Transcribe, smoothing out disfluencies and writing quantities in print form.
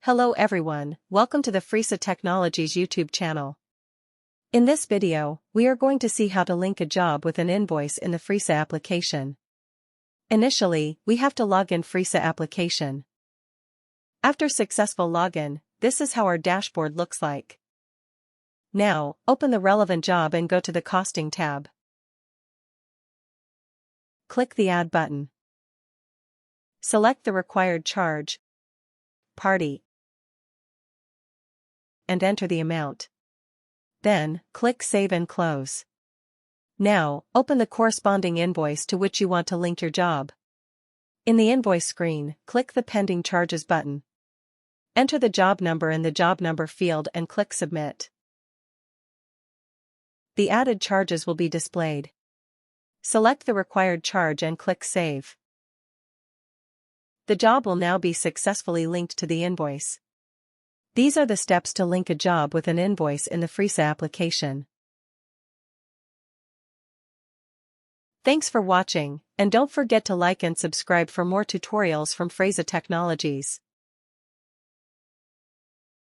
Hello everyone, welcome to the Fresa Technologies YouTube channel. In this video, we are going to see how to link a job with an invoice in the Fresa application. Initially, we have to log in Fresa Application. After successful login, this is how our dashboard looks like. Now, open the relevant job and go to the Costing tab. Click the Add button. Select the required charge, party, and enter the amount. Then, click Save and Close. Now, open the corresponding invoice to which you want to link your job. In the invoice screen, click the Pending Charges button. Enter the job number in the job number field and click Submit. The added charges will be displayed. Select the required charge and click Save. The job will now be successfully linked to the invoice. These are the steps to link a job with an invoice in the Fresa application. Thanks for watching, and don't forget to like and subscribe for more tutorials from Fresa Technologies.